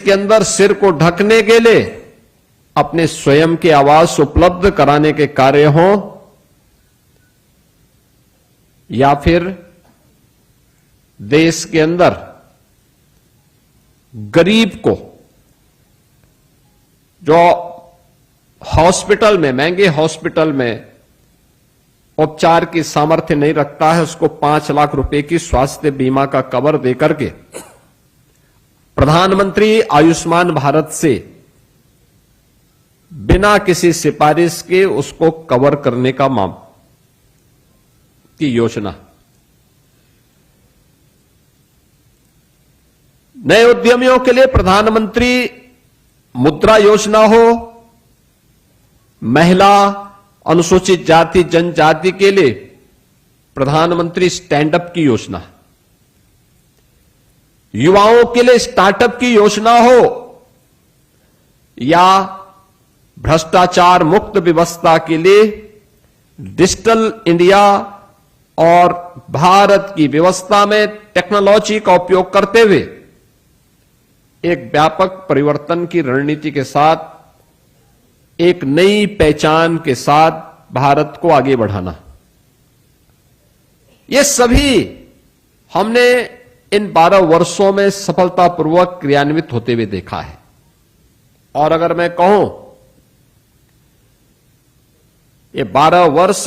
के अंदर सिर को ढकने के लिए अपने स्वयं के आवास उपलब्ध कराने के कार्य हों या फिर देश के अंदर गरीब को जो हॉस्पिटल में, महंगे हॉस्पिटल में उपचार की सामर्थ्य नहीं रखता है, उसको 5 लाख रुपए की स्वास्थ्य बीमा का कवर देकर के प्रधानमंत्री आयुष्मान भारत से बिना किसी सिफारिश के उसको कवर करने का की योजना। नए उद्यमियों के लिए प्रधानमंत्री मुद्रा योजना हो, महिला, अनुसूचित जाति जनजाति के लिए प्रधानमंत्री स्टैंड अप की योजना, युवाओं के लिए स्टार्टअप की योजना हो या भ्रष्टाचार मुक्त व्यवस्था के लिए डिजिटल इंडिया और भारत की व्यवस्था में टेक्नोलॉजी का उपयोग करते हुए एक व्यापक परिवर्तन की रणनीति के साथ, एक नई पहचान के साथ भारत को आगे बढ़ाना, ये सभी हमने इन 12 वर्षों में सफलतापूर्वक क्रियान्वित होते हुए देखा है। और अगर मैं कहूं, ये 12 वर्ष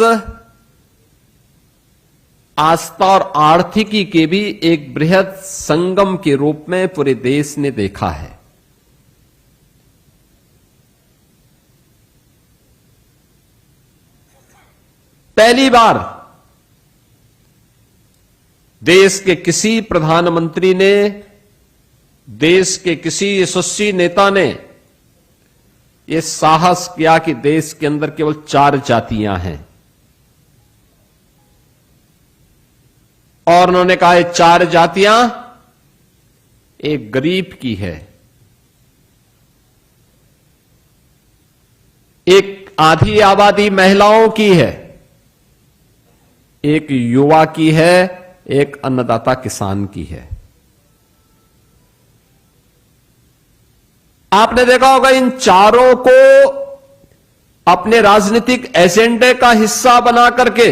आस्था और आर्थिकी के भी एक बृहद संगम के रूप में पूरे देश ने देखा है। पहली बार देश के किसी प्रधानमंत्री ने, देश के किसी यशस्वी नेता ने यह साहस किया कि देश के अंदर केवल 4 जातियां हैं और उन्होंने कहा ये 4 जातियां एक गरीब की है, एक आधी आबादी महिलाओं की है, एक युवा की है, एक अन्नदाता किसान की है। आपने देखा होगा इन चारों को अपने राजनीतिक एजेंडे का हिस्सा बना करके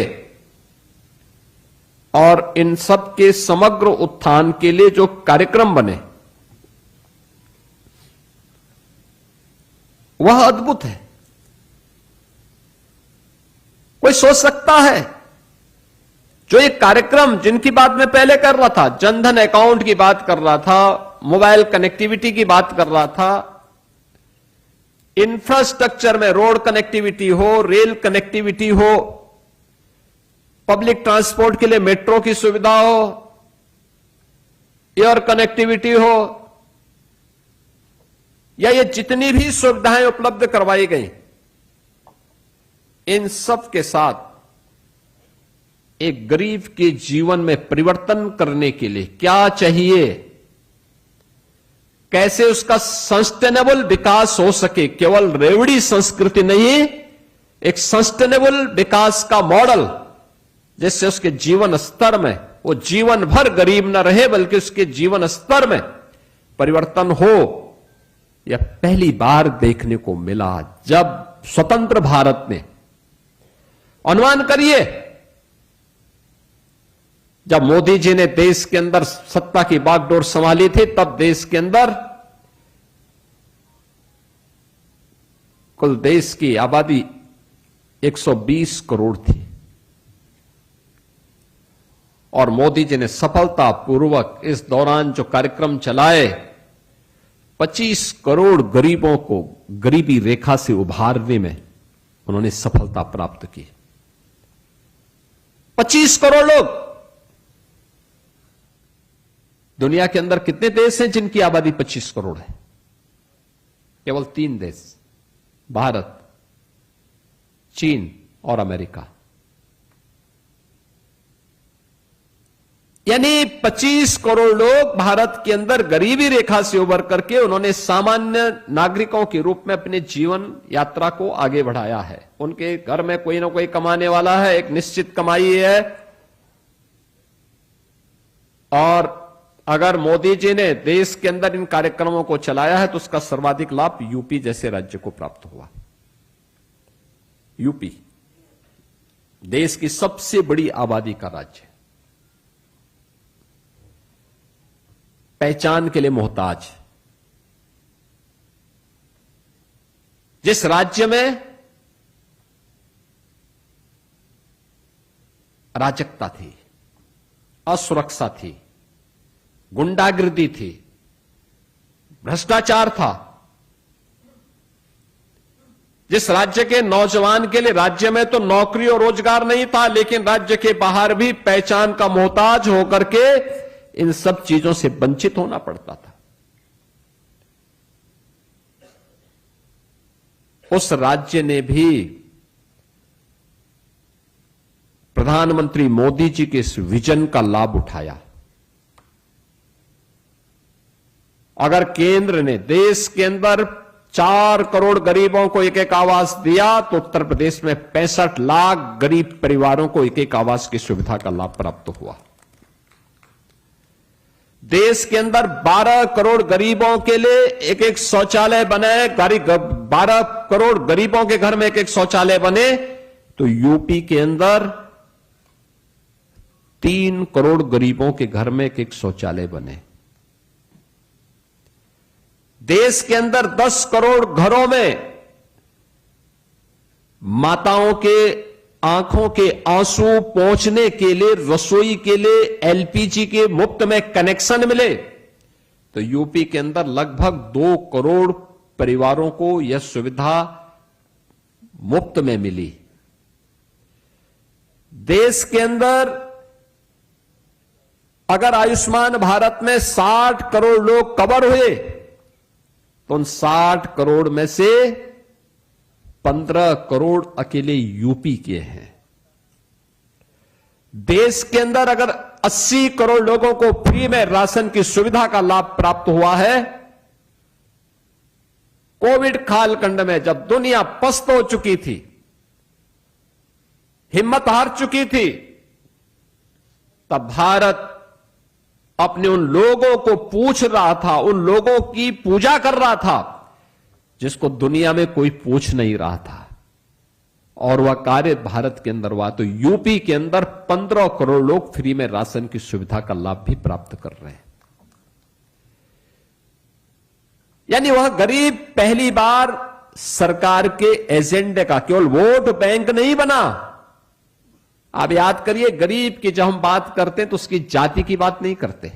और इन सब के समग्र उत्थान के लिए जो कार्यक्रम बने वह अद्भुत है। कोई सोच सकता है जो ये कार्यक्रम जिनकी बात मैं पहले कर रहा था, जनधन अकाउंट की बात कर रहा था, मोबाइल कनेक्टिविटी की बात कर रहा था, इंफ्रास्ट्रक्चर में रोड कनेक्टिविटी हो, रेल कनेक्टिविटी हो, पब्लिक ट्रांसपोर्ट के लिए मेट्रो की सुविधा हो, एयर कनेक्टिविटी हो, या ये जितनी भी सुविधाएं उपलब्ध करवाई गई, इन सब के साथ एक गरीब के जीवन में परिवर्तन करने के लिए क्या चाहिए, कैसे उसका सस्टेनेबल विकास हो सके, केवल रेवड़ी संस्कृति नहीं, एक सस्टेनेबल विकास का मॉडल जिससे उसके जीवन स्तर में वो जीवन भर गरीब न रहे बल्कि उसके जीवन स्तर में परिवर्तन हो, यह पहली बार देखने को मिला जब स्वतंत्र भारत ने, अनुमान करिए जब मोदी जी ने देश के अंदर सत्ता की बागडोर संभाली थी तब देश के अंदर कुल देश की आबादी 120 करोड़ थी और मोदी जी ने सफलतापूर्वक इस दौरान जो कार्यक्रम चलाए 25 करोड़ गरीबों को गरीबी रेखा से उभारने में उन्होंने सफलता प्राप्त की। 25 करोड़ लोग। दुनिया के अंदर कितने देश हैं जिनकी आबादी 25 करोड़ है? केवल 3 देश, भारत, चीन और अमेरिका। यानी 25 करोड़ लोग भारत के अंदर गरीबी रेखा से उबर करके उन्होंने सामान्य नागरिकों के रूप में अपने जीवन यात्रा को आगे बढ़ाया है। उनके घर में कोई ना कोई कमाने वाला है, एक निश्चित कमाई है और अगर मोदी जी ने देश के अंदर इन कार्यक्रमों को चलाया है तो उसका सर्वाधिक लाभ यूपी जैसे राज्य को प्राप्त हुआ। यूपी देश की सबसे बड़ी आबादी का राज्य, पहचान के लिए मोहताज, जिस राज्य में अराजकता थी, असुरक्षा थी, गुंडागिर्दी थी, भ्रष्टाचार था, जिस राज्य के नौजवान के लिए राज्य में तो नौकरी और रोजगार नहीं था, लेकिन राज्य के बाहर भी पहचान का मोहताज होकर के इन सब चीजों से वंचित होना पड़ता था, उस राज्य ने भी प्रधानमंत्री मोदी जी के इस विजन का लाभ उठाया। अगर केंद्र ने देश के अंदर 4 करोड़ गरीबों को एक एक आवास दिया तो उत्तर प्रदेश में 65 लाख गरीब परिवारों को एक एक आवास की सुविधा का लाभ प्राप्त हुआ। देश के अंदर 12 करोड़ गरीबों के लिए एक एक शौचालय बने, 12 करोड़ गरीबों के घर में एक एक शौचालय बने, तो यूपी के अंदर 3 करोड़ गरीबों के घर में एक एक शौचालय बने। देश के अंदर 10 करोड़ घरों में माताओं के आंखों के आंसू पहुंचने के लिए, रसोई के लिए एलपीजी के मुफ्त में कनेक्शन मिले, तो यूपी के अंदर लगभग 2 करोड़ परिवारों को यह सुविधा मुफ्त में मिली। देश के अंदर अगर आयुष्मान भारत में 60 करोड़ लोग कवर हुए तो उन 60 करोड़ में से 15 करोड़ अकेले यूपी के हैं। देश के अंदर अगर 80 करोड़ लोगों को फ्री में राशन की सुविधा का लाभ प्राप्त हुआ है, कोविड कालखंड में जब दुनिया पस्त हो चुकी थी, हिम्मत हार चुकी थी, तब भारत अपने उन लोगों को पूछ रहा था, उन लोगों की पूजा कर रहा था जिसको दुनिया में कोई पूछ नहीं रहा था, और वह कार्य भारत के अंदर हुआ। तो यूपी के अंदर 15 करोड़ लोग फ्री में राशन की सुविधा का लाभ भी प्राप्त कर रहे हैं। यानी वह गरीब पहली बार सरकार के एजेंडे का केवल वोट बैंक नहीं बना। आप याद करिए, गरीब की जब हम बात करते हैं तो उसकी जाति की बात नहीं करते,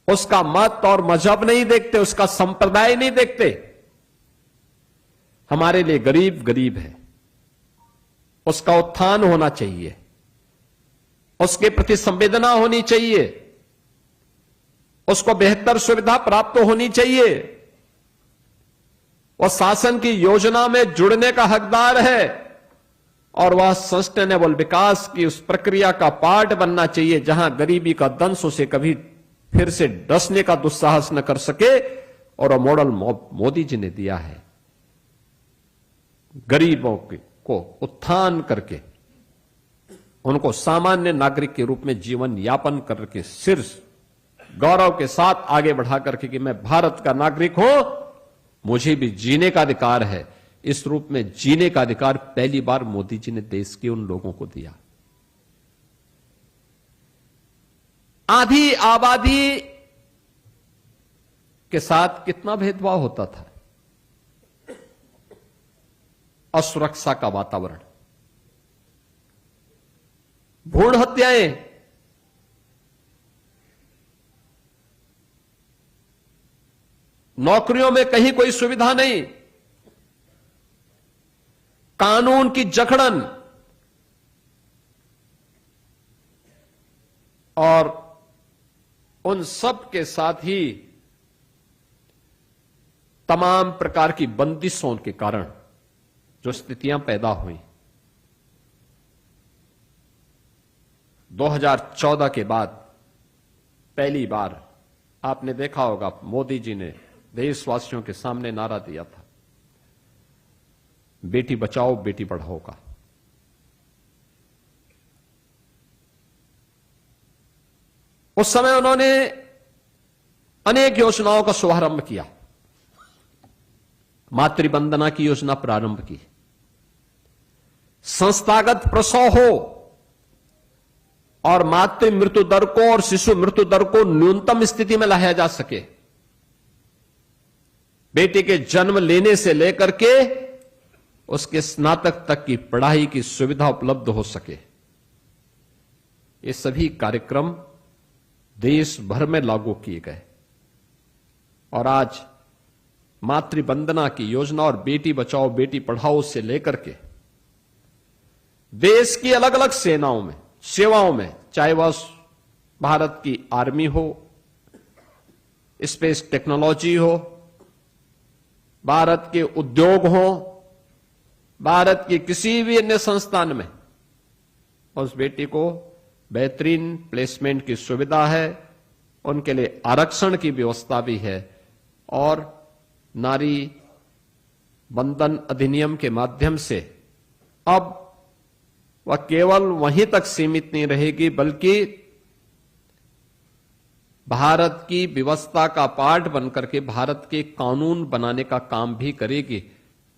उसका मत और मजहब नहीं देखते, उसका संप्रदाय नहीं देखते। हमारे लिए गरीब गरीब है, उसका उत्थान होना चाहिए, उसके प्रति संवेदना होनी चाहिए, उसको बेहतर सुविधा प्राप्त होनी चाहिए, वह शासन की योजना में जुड़ने का हकदार है, और वह सस्टेनेबल विकास की उस प्रक्रिया का पार्ट बनना चाहिए जहां गरीबी का दंश उसे कभी फिर से डसने का दुस्साहस न कर सके। और वह मॉडल मोदी जी ने दिया है, गरीबों को उत्थान करके उनको सामान्य नागरिक के रूप में जीवन यापन करके सिर गौरव के साथ आगे बढ़ा करके कि मैं भारत का नागरिक हूं, मुझे भी जीने का अधिकार है। इस रूप में जीने का अधिकार पहली बार मोदी जी ने देश के उन लोगों को दिया। आधी आबादी के साथ कितना भेदभाव होता था, असुरक्षा का वातावरण, भ्रूण हत्याएं, नौकरियों में कहीं कोई सुविधा नहीं, कानून की जकड़न, और उन सब के साथ ही तमाम प्रकार की बंदिशों के कारण जो स्थितियां पैदा हुई। 2014 के बाद पहली बार आपने देखा होगा मोदी जी ने देशवासियों के सामने नारा दिया था, बेटी बचाओ बेटी पढ़ाओ का। उस समय उन्होंने अनेक योजनाओं का शुभारंभ किया। मातृवंदना की योजना प्रारंभ की, संस्थागत प्रसव हो और मातृ मृत्यु दर को और शिशु मृत्यु दर को न्यूनतम स्थिति में लाया जा सके, बेटी के जन्म लेने से लेकर के उसके स्नातक तक की पढ़ाई की सुविधा उपलब्ध हो सके, ये सभी कार्यक्रम देश भर में लागू किए गए। और आज मातृवंदना की योजना और बेटी बचाओ बेटी पढ़ाओ से लेकर के देश की अलग अलग सेवाओं में, चाहे वह भारत की आर्मी हो, स्पेस टेक्नोलॉजी हो, भारत के उद्योग हो, भारत के किसी भी अन्य संस्थान में उस बेटी को बेहतरीन प्लेसमेंट की सुविधा है, उनके लिए आरक्षण की व्यवस्था भी है। और नारी बंधन अधिनियम के माध्यम से अब वह केवल वहीं तक सीमित नहीं रहेगी, बल्कि भारत की व्यवस्था का पार्ट बनकर के भारत के कानून बनाने का काम भी करेगी।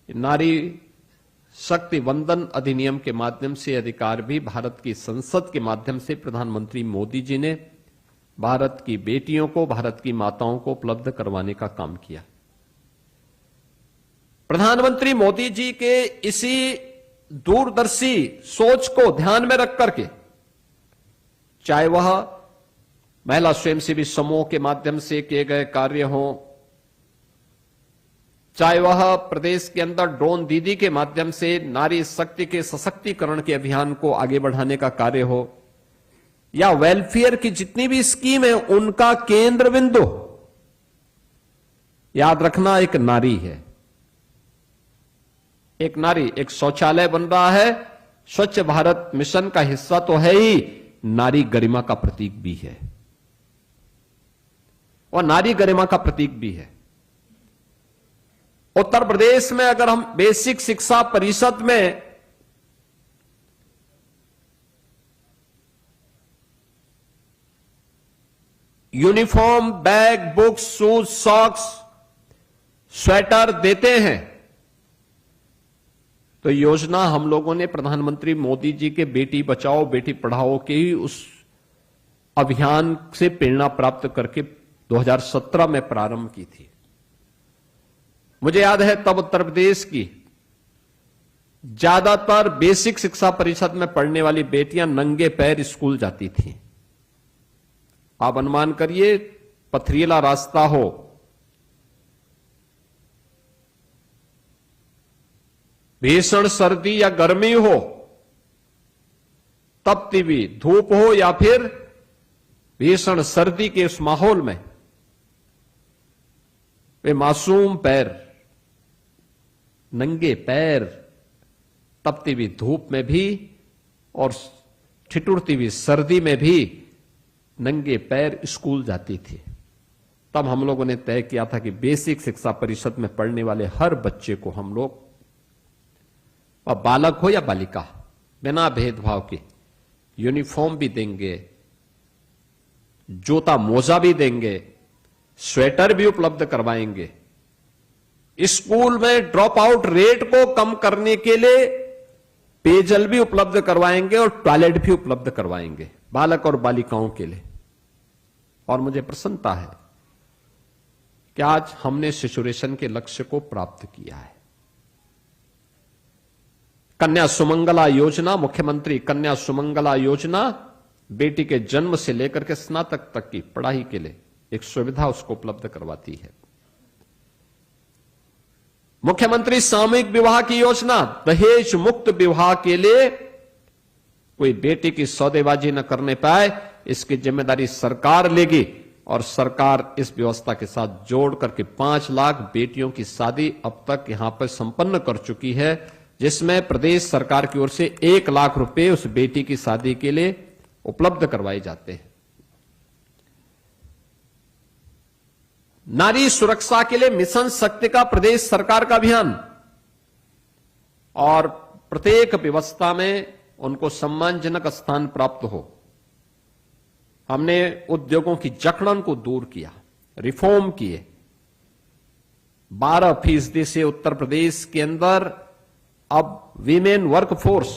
नारी शक्ति वंदन अधिनियम के माध्यम से अधिकार भी भारत की संसद के माध्यम से प्रधानमंत्री मोदी जी ने भारत की बेटियों को, भारत की माताओं को उपलब्ध करवाने का काम किया। प्रधानमंत्री मोदी जी के इसी दूरदर्शी सोच को ध्यान में रख करके, चाहे वह महिला स्वयंसेवी समूह के माध्यम से किए गए कार्य हों, चाहे वह प्रदेश के अंदर ड्रोन दीदी के माध्यम से नारी शक्ति के सशक्तिकरण के अभियान को आगे बढ़ाने का कार्य हो, या वेलफेयर की जितनी भी स्कीम है उनका केंद्र बिंदु याद रखना एक नारी है। एक नारी, एक शौचालय बन रहा है, स्वच्छ भारत मिशन का हिस्सा तो है ही, नारी गरिमा का प्रतीक भी है, और नारी गरिमा का प्रतीक भी है। उत्तर प्रदेश में अगर हम बेसिक शिक्षा परिषद में uniform, bag, books, shoes, socks, sweater देते हैं, तो योजना हम लोगों ने प्रधानमंत्री मोदी जी के बेटी बचाओ बेटी पढ़ाओ के ही उस अभियान से प्रेरणा प्राप्त करके 2017 में प्रारंभ की थी। मुझे याद है तब उत्तर प्रदेश की ज्यादातर बेसिक शिक्षा परिषद में पढ़ने वाली बेटियां नंगे पैर स्कूल जाती थीं। आप अनुमान करिए, पथरीला रास्ता हो, भीषण सर्दी या गर्मी हो, तपती हुई धूप हो, या फिर भीषण सर्दी के उस माहौल में वे मासूम पैर, नंगे पैर, तपती हुई धूप में भी और ठिठुरती हुई सर्दी में भी नंगे पैर स्कूल जाती थी। तब हम लोगों ने तय किया था कि बेसिक शिक्षा परिषद में पढ़ने वाले हर बच्चे को हम लोग, और बालक हो या बालिका, बिना भेदभाव के यूनिफॉर्म भी देंगे, जूता मोजा भी देंगे, स्वेटर भी उपलब्ध करवाएंगे। स्कूल में ड्रॉप आउट रेट को कम करने के लिए पेयजल भी उपलब्ध करवाएंगे और टॉयलेट भी उपलब्ध करवाएंगे बालक और बालिकाओं के लिए। और मुझे प्रसन्नता है कि आज हमने शिशुरेशन के लक्ष्य को प्राप्त किया है। कन्या सुमंगला योजना, मुख्यमंत्री कन्या सुमंगला योजना बेटी के जन्म से लेकर के स्नातक तक की पढ़ाई के लिए एक सुविधा उसको उपलब्ध करवाती है। मुख्यमंत्री सामूहिक विवाह की योजना, दहेज मुक्त विवाह के लिए कोई बेटी की सौदेबाजी न करने पाए, इसकी जिम्मेदारी सरकार लेगी। और सरकार इस व्यवस्था के साथ जोड़ करके 5 लाख बेटियों की शादी अब तक यहां पर संपन्न कर चुकी है, जिसमें प्रदेश सरकार की ओर से 1 लाख रुपए उस बेटी की शादी के लिए उपलब्ध करवाए जाते हैं। नारी सुरक्षा के लिए मिशन शक्ति का प्रदेश सरकार का अभियान, और प्रत्येक व्यवस्था में उनको सम्मानजनक स्थान प्राप्त हो, हमने उद्योगों की जकड़न को दूर किया, रिफॉर्म किए। 12% से उत्तर प्रदेश के अंदर अब वीमेन वर्कफोर्स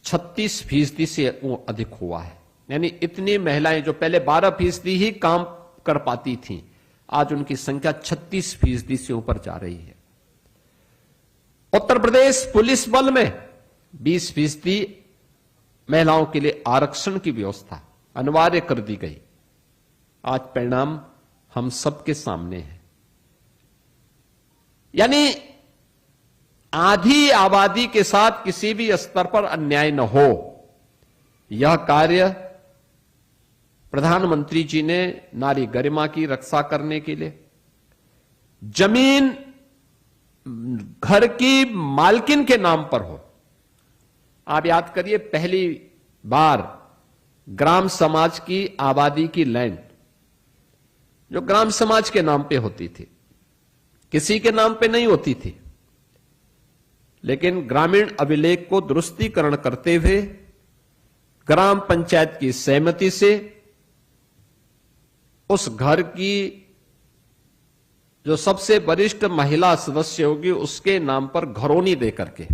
36% से अधिक हुआ है। यानी इतनी महिलाएं जो पहले 12% ही काम कर पाती थीं, आज उनकी संख्या 36% से ऊपर जा रही है। उत्तर प्रदेश पुलिस बल में 20% महिलाओं के लिए आरक्षण की व्यवस्था अनिवार्य कर दी गई। आज परिणाम हम सबके सामने है। यानी आधी आबादी के साथ किसी भी स्तर पर अन्याय न हो, यह कार्य प्रधानमंत्री जी ने नारी गरिमा की रक्षा करने के लिए, जमीन घर की मालकिन के नाम पर हो। आप याद करिए, पहली बार ग्राम समाज की आबादी की लैंड जो ग्राम समाज के नाम पे होती थी, किसी के नाम पे नहीं होती थी, लेकिन ग्रामीण अभिलेख को दुरुस्तीकरण करते हुए ग्राम पंचायत की सहमति से उस घर की जो सबसे वरिष्ठ महिला सदस्य होगी उसके नाम पर घरौनी देकर के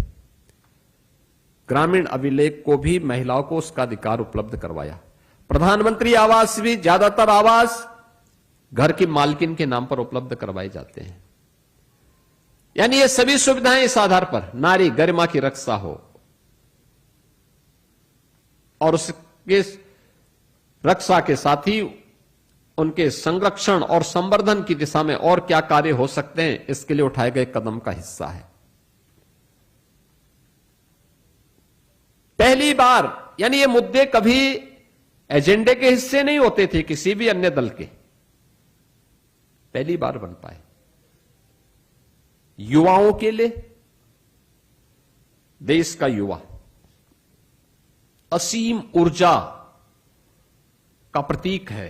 ग्रामीण अभिलेख को भी महिलाओं को उसका अधिकार उपलब्ध करवाया। प्रधानमंत्री आवास भी ज्यादातर आवास घर की मालकिन के नाम पर उपलब्ध करवाए जाते हैं। यानी ये सभी सुविधाएं इस आधार पर नारी गरिमा की रक्षा हो और उसके रक्षा के साथ ही उनके संरक्षण और संवर्धन की दिशा में और क्या कार्य हो सकते हैं, इसके लिए उठाए गए कदम का हिस्सा है। पहली बार यानी ये मुद्दे कभी एजेंडे के हिस्से नहीं होते थे किसी भी अन्य दल के, पहली बार बन पाए। युवाओं के लिए, देश का युवा असीम ऊर्जा का प्रतीक है।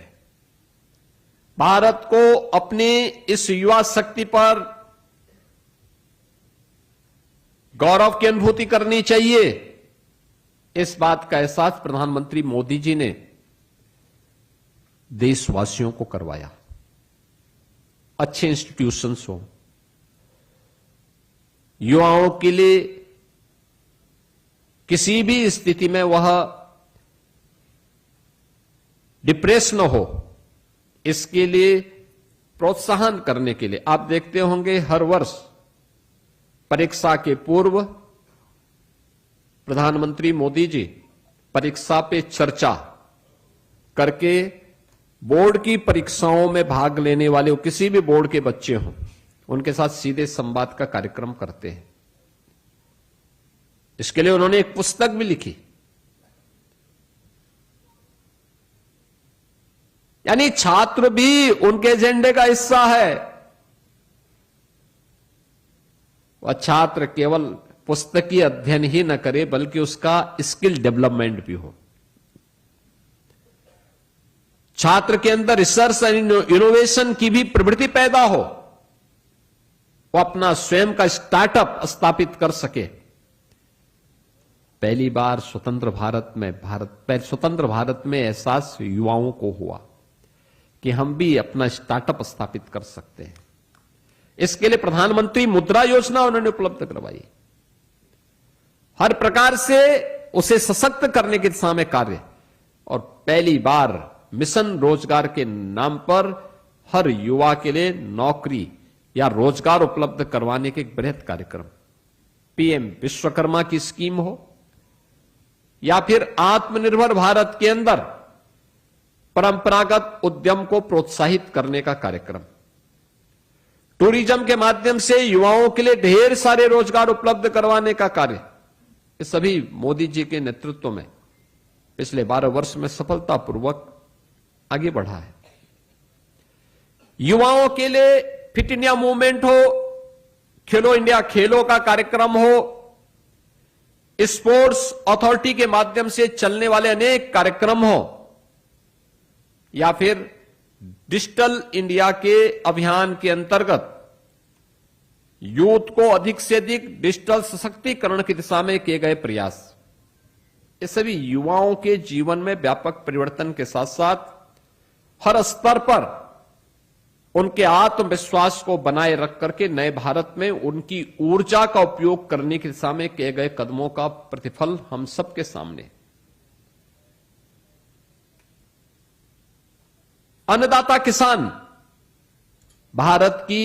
भारत को अपनी इस युवा शक्ति पर गौरव की अनुभूति करनी चाहिए। इस बात का एहसास प्रधानमंत्री मोदी जी ने देशवासियों को करवाया। अच्छे इंस्टीट्यूशंस हो, युवाओं के लिए किसी भी स्थिति में वह डिप्रेस न हो, इसके लिए प्रोत्साहन करने के लिए आप देखते होंगे हर वर्ष परीक्षा के पूर्व प्रधानमंत्री मोदी जी परीक्षा पे चर्चा करके बोर्ड की परीक्षाओं में भाग लेने वाले किसी भी बोर्ड के बच्चे हों, उनके साथ सीधे संवाद का कार्यक्रम करते हैं। इसके लिए उन्होंने एक पुस्तक भी लिखी। यानी छात्र भी उनके एजेंडे का हिस्सा है। वह छात्र केवल पुस्तकीय अध्ययन ही न करे बल्कि उसका स्किल डेवलपमेंट भी हो। छात्र के अंदर रिसर्च एंड इनोवेशन की भी प्रवृत्ति पैदा हो, वो अपना स्वयं का स्टार्टअप स्थापित कर सके। पहली बार स्वतंत्र भारत में एहसास युवाओं को हुआ कि हम भी अपना स्टार्टअप स्थापित कर सकते हैं। इसके लिए प्रधानमंत्री मुद्रा योजना उन्होंने उपलब्ध करवाई। हर प्रकार से उसे सशक्त करने की दिशा में कार्य, और पहली बार मिशन रोजगार के नाम पर हर युवा के लिए नौकरी या रोजगार उपलब्ध करवाने के एक बृहद कार्यक्रम, पीएम विश्वकर्मा की स्कीम हो या फिर आत्मनिर्भर भारत के अंदर परंपरागत उद्यम को प्रोत्साहित करने का कार्यक्रम, टूरिज्म के माध्यम से युवाओं के लिए ढेर सारे रोजगार उपलब्ध करवाने का कार्य, ये सभी मोदी जी के नेतृत्व में पिछले 12 वर्ष में सफलतापूर्वक आगे बढ़ा है। युवाओं के लिए फिट इंडिया मूवमेंट हो, खेलो इंडिया खेलो का कार्यक्रम हो, स्पोर्ट्स अथॉरिटी के माध्यम से चलने वाले अनेक कार्यक्रम हो, या फिर डिजिटल इंडिया के अभियान के अंतर्गत यूथ को अधिक से अधिक डिजिटल सशक्तिकरण की दिशा में किए गए प्रयास, ये सभी युवाओं के जीवन में व्यापक परिवर्तन के साथ साथ हर स्तर पर उनके आत्मविश्वास को बनाए रख करके नए भारत में उनकी ऊर्जा का उपयोग करने की दिशा में किए गए कदमों का प्रतिफल हम सबके सामने। अन्नदाता किसान भारत की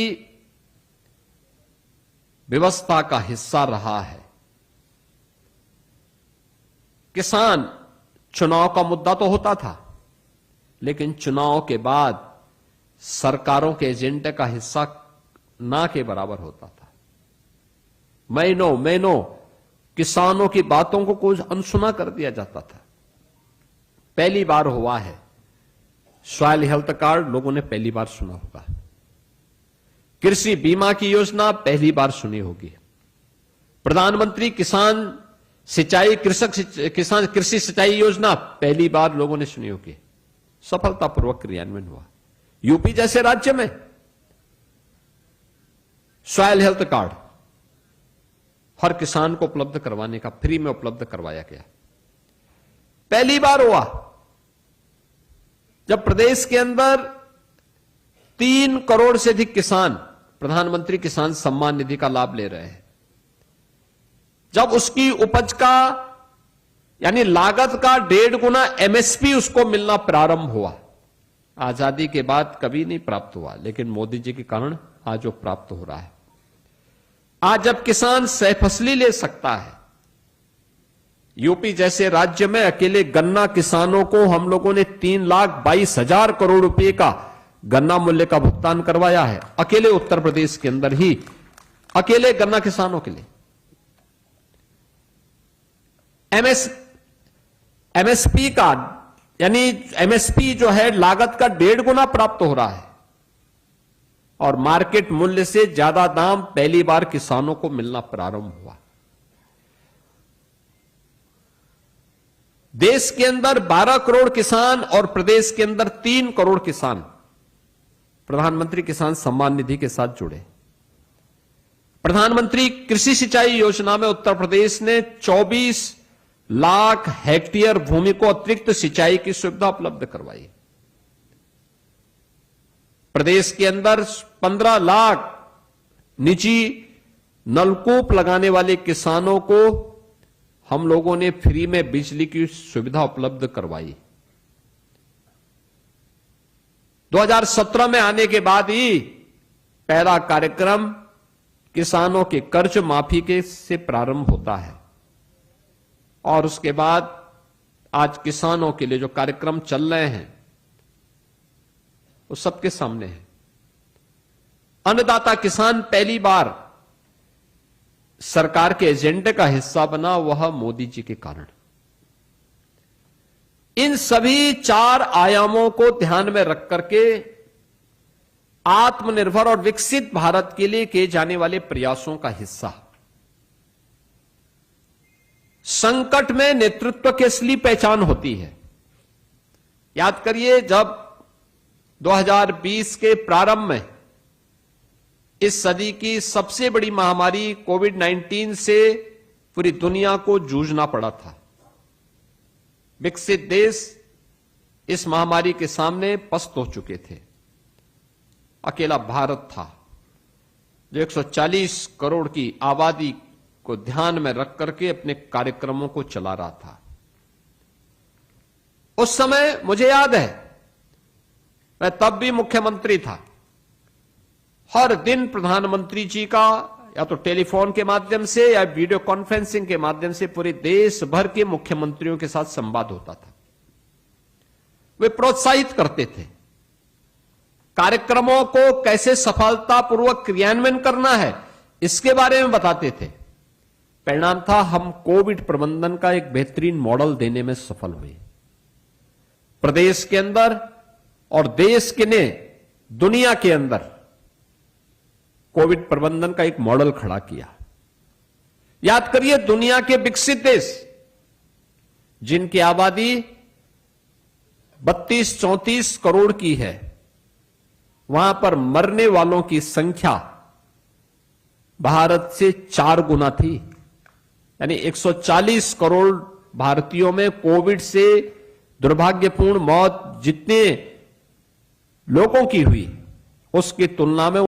व्यवस्था का हिस्सा रहा है। किसान चुनाव का मुद्दा तो होता था, लेकिन चुनाव के बाद सरकारों के एजेंडे का हिस्सा ना के बराबर होता था। महीनों किसानों की बातों को कुछ अनसुना कर दिया जाता था। पहली बार हुआ है सॉइल हेल्थ कार्ड, लोगों ने पहली बार सुना होगा। कृषि बीमा की योजना पहली बार सुनी होगी। प्रधानमंत्री किसान कृषि सिंचाई योजना पहली बार लोगों ने सुनी होगी। सफलतापूर्वक क्रियान्वयन हुआ। यूपी जैसे राज्य में सॉइल हेल्थ कार्ड हर किसान को उपलब्ध करवाने का, फ्री में उपलब्ध करवाया गया। पहली बार हुआ जब प्रदेश के अंदर 3 करोड़ से अधिक किसान प्रधानमंत्री किसान सम्मान निधि का लाभ ले रहे हैं। जब उसकी उपज का यानी लागत का 1.5 गुना एमएसपी उसको मिलना प्रारंभ हुआ। आजादी के बाद कभी नहीं प्राप्त हुआ, लेकिन मोदी जी के कारण आज वो प्राप्त हो रहा है। आज जब किसान सहफसली ले सकता है, यूपी जैसे राज्य में अकेले गन्ना किसानों को हम लोगों ने 3,22,000 करोड़ रुपए का गन्ना मूल्य का भुगतान करवाया है। अकेले उत्तर प्रदेश के अंदर ही अकेले गन्ना किसानों के लिए एमएसपी का यानी एमएसपी जो है लागत का 1.5 गुना प्राप्त हो रहा है और मार्केट मूल्य से ज्यादा दाम पहली बार किसानों को मिलना प्रारंभ हुआ। देश के अंदर 12 करोड़ किसान और प्रदेश के अंदर 3 करोड़ किसान प्रधानमंत्री किसान सम्मान निधि के साथ जुड़े। प्रधानमंत्री कृषि सिंचाई योजना में उत्तर प्रदेश ने 24 लाख हेक्टेयर भूमि को अतिरिक्त सिंचाई की सुविधा उपलब्ध करवाई। प्रदेश के अंदर 15 लाख निजी नलकूप लगाने वाले किसानों को हम लोगों ने फ्री में बिजली की सुविधा उपलब्ध करवाई। 2017 में आने के बाद ही पहला कार्यक्रम किसानों के कर्ज माफी के से प्रारंभ होता है और उसके बाद आज किसानों के लिए जो कार्यक्रम चल रहे हैं वो सबके सामने है। अन्नदाता किसान पहली बार सरकार के एजेंडे का हिस्सा बना, वह मोदी जी के कारण। इन सभी 4 आयामों को ध्यान में रख करके आत्मनिर्भर और विकसित भारत के लिए किए जाने वाले प्रयासों का हिस्सा। संकट में नेतृत्व की असली पहचान होती है। याद करिए, जब 2020 के प्रारंभ में इस सदी की सबसे बड़ी महामारी कोविड-19 से पूरी दुनिया को जूझना पड़ा था। विकसित देश इस महामारी के सामने पस्त हो चुके थे। अकेला भारत था जो 140 करोड़ की आबादी को ध्यान में रख करके अपने कार्यक्रमों को चला रहा था। उस समय मुझे याद है, मैं तब भी मुख्यमंत्री था। हर दिन प्रधानमंत्री जी का या तो टेलीफोन के माध्यम से या वीडियो कॉन्फ्रेंसिंग के माध्यम से पूरे देश भर के मुख्यमंत्रियों के साथ संवाद होता था। वे प्रोत्साहित करते थे, कार्यक्रमों को कैसे सफलतापूर्वक क्रियान्वयन करना है इसके बारे में बताते थे। परिणाम था, हम कोविड प्रबंधन का एक बेहतरीन मॉडल देने में सफल हुए। प्रदेश के अंदर और देश के ने दुनिया के अंदर कोविड प्रबंधन का एक मॉडल खड़ा किया। याद करिए, दुनिया के विकसित देश जिनकी आबादी 32-34 करोड़ की है, वहां पर मरने वालों की संख्या भारत से 4 गुना थी। यानी 140 करोड़ भारतीयों में कोविड से दुर्भाग्यपूर्ण मौत जितने लोगों की हुई उसकी तुलना में